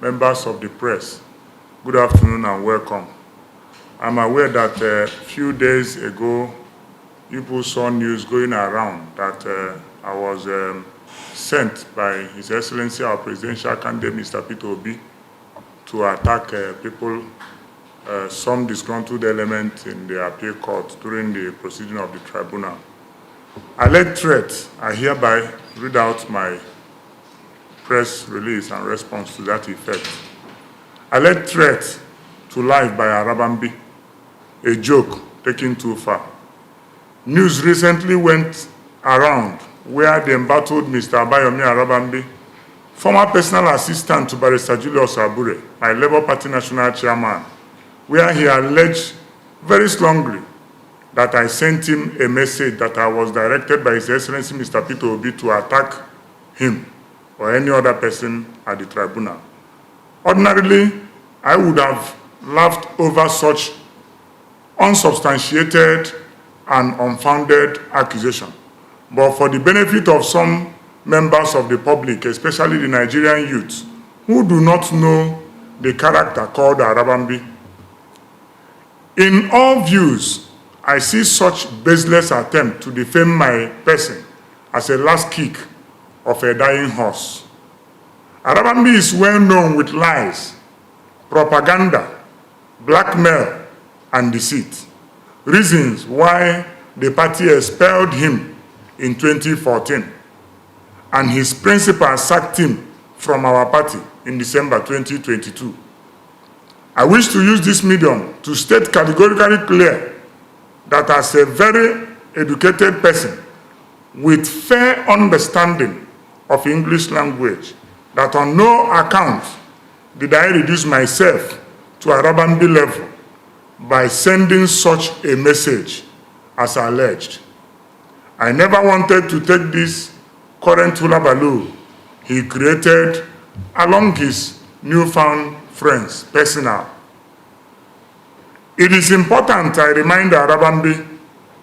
members of the press, good afternoon and welcome. I'm aware that a few days ago, people saw news going around that I was sent by His Excellency, our presidential candidate, Mr. Peter Obi, to attack people, some disgruntled elements in the appeal court during the proceeding of the tribunal. Alleged threats, I hereby read out my press release and response to that effect. Alleged threat to life by Arabambi, a joke taken too far. News recently went around where they embattled Mr. Abayomi Arabambi, former personal assistant to Barrister Julius Abure, my Labour Party national chairman, where he alleged very strongly that I sent him a message that I was directed by His Excellency Mr. Peter Obi to attack him or any other person at the tribunal. Ordinarily, I would have laughed over such unsubstantiated and unfounded accusation. But for the benefit of some members of the public, especially the Nigerian youth, who do not know the character called Arabambi, in all views, I see such baseless attempt to defame my person as a last kick of a dying horse. Arabambi is well known with lies, propaganda, blackmail, and deceit. Reasons why the party expelled him in 2014, and his principal sacked him from our party in December 2022. I wish to use this medium to state categorically clear that as a very educated person with fair understanding of English language, that on no account did I reduce myself to Arabambi level by sending such a message as alleged. I never wanted to take this current hullabaloo he created along his newfound friends personal. It is important I remind Arabambi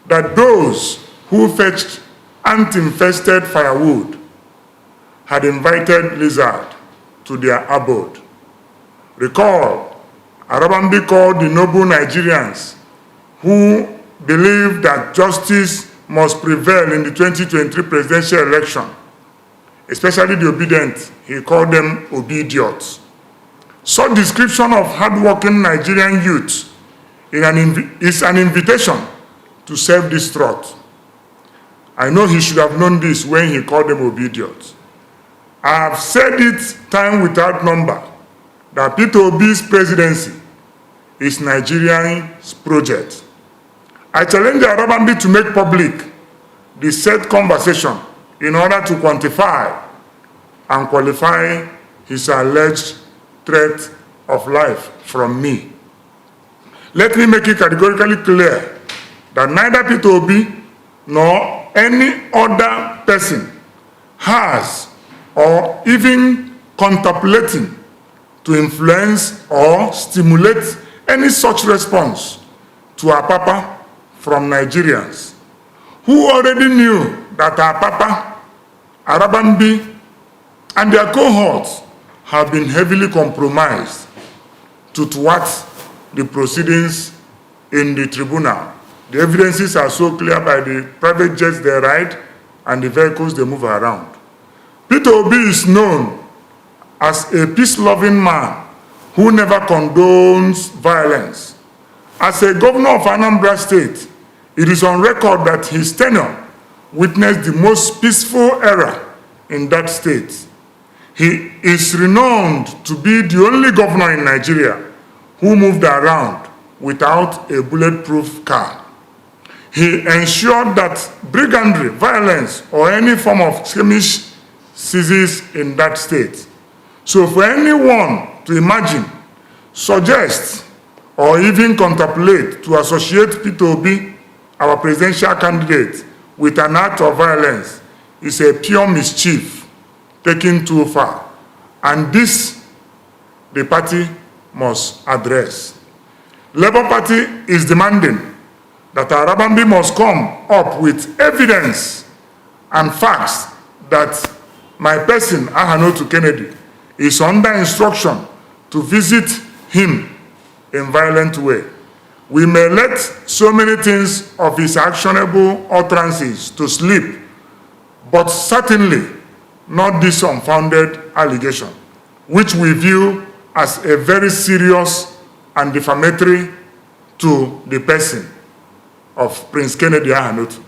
that those who fetched ant-infested firewood had invited lizard to their abode. Recall, Arabambi called the noble Nigerians who believe that justice must prevail in the 2023 presidential election, especially the obedient. He called them obidiots. Such description of hardworking Nigerian youth is an invitation to self-destruct. I know he should have known this when he called them obidiots. I have said it time without number that Peter Obi's presidency is Nigeria's project. I challenge Arabambi to make public the said conversation in order to quantify and qualify his alleged threat of life from me. Let me make it categorically clear that neither Peter Obi nor any other person has or even contemplating to influence or stimulate any such response to our Papa from Nigerians who already knew that our Papa, Arabambi, and their cohorts have been heavily compromised to thwart the proceedings in the tribunal. The evidences are so clear by the private jets they ride and the vehicles they move around. Peter Obi is known as a peace-loving man who never condones violence. As a governor of Anambra State, it is on record that his tenure witnessed the most peaceful era in that state. He is renowned to be the only governor in Nigeria who moved around without a bulletproof car. He ensured that brigandry, violence, or any form of skirmish ceases in that state. So for anyone to imagine, suggest, or even contemplate to associate Peter Obi, our presidential candidate, with an act of violence is a pure mischief taken too far. And this, the party must address. Labour Party is demanding that Arabambi must come up with evidence and facts that my person, Ahanotu Kennedy, is under instruction to visit him in violent way. We may let so many things of his actionable utterances to sleep, but certainly not this unfounded allegation, which we view as a very serious and defamatory to the person of Prince Kennedy Ahanotu.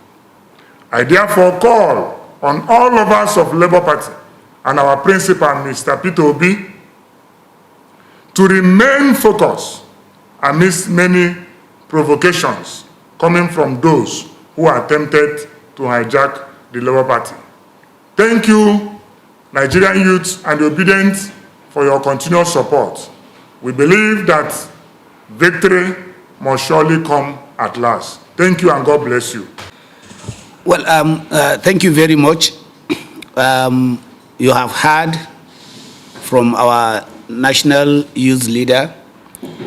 I therefore call on all of us of Labour Party and our principal, Mr. Peter Obi, to remain focused amidst many provocations coming from those who are tempted to hijack the Labour Party. Thank you, Nigerian youth and the obedient, for your continued support. We believe that victory must surely come at last. Thank you and God bless you. Well, thank you very much. You have heard from our national youth leader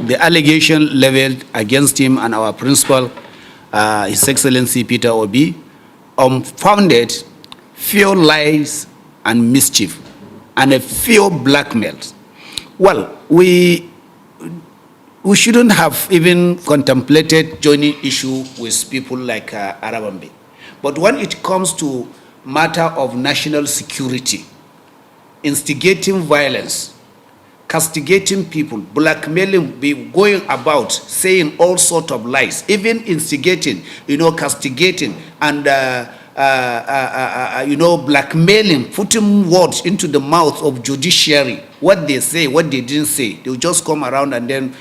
the allegation leveled against him and our principal, His Excellency Peter Obi, unfounded, few lies and mischief, and a few blackmails. Well, we shouldn't have even contemplated joining issue with people like Arabambe. But when it comes to matter of national security, instigating violence, castigating people, blackmailing, going about saying all sorts of lies, even instigating, castigating and blackmailing, putting words into the mouth of judiciary, what they say, what they didn't say. They'll just come around and then,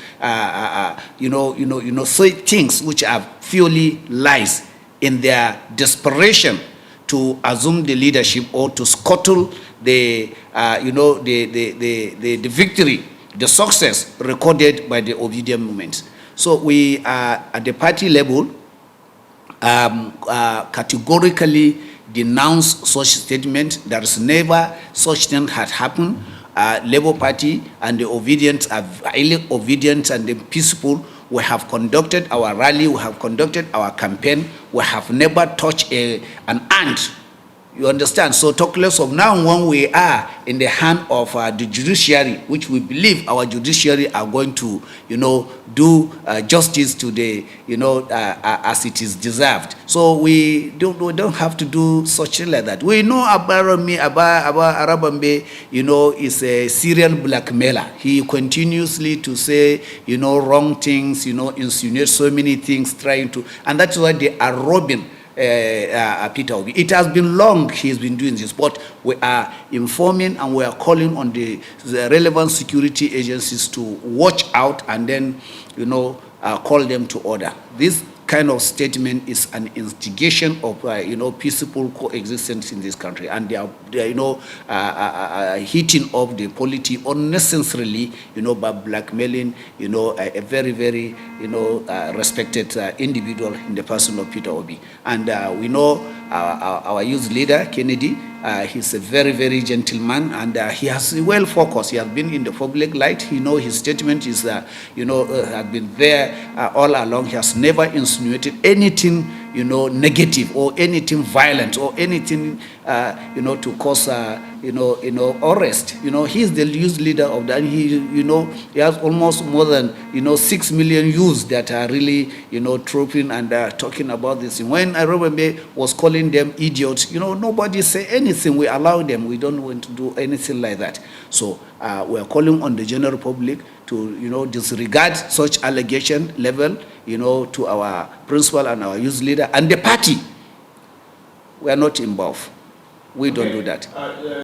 say things which are purely lies in their desperation to assume the leadership or to scuttle the victory, the success recorded by the Ovidian movement. So we are at the party level categorically denounce such statement. There is never such thing had happened. Labour Party and the Ovidians are highly obedient and peaceful. We have conducted our rally, we have conducted our campaign, we have never touched an ant. You understand? So talk less of now when we are in the hand of the judiciary, which we believe our judiciary are going to, do justice to the, as it is deserved. So we don't have to do such like that. We know Arabambe, is a serial blackmailer. He continuously to say, wrong things, insinuate so many things, trying to, and that's why they are robbing Peter Obi. It has been long he's been doing this, but we are informing and we are calling on the relevant security agencies to watch out and then, call them to order. This kind of statement is an instigation of, peaceful coexistence in this country, and they are heating up the polity unnecessarily, by blackmailing, a very, very, respected individual in the person of Peter Obi. And we know our youth leader, Kennedy, he's a very, very gentleman, and he has well focused. He has been in the public light. His statement is, has been there all along. He has never insinuated anything, negative or anything violent or anything, to cause, arrest. He's the youth leader of that. He has almost more than, 6 million youths that are really, trooping and talking about this. When Arabambe was calling them idiots, nobody say anything. We allow them. We don't want to do anything like that. So we are calling on the general public to, disregard such allegation level, to our principal and our youth leader and the party. We are not involved. We don't do that.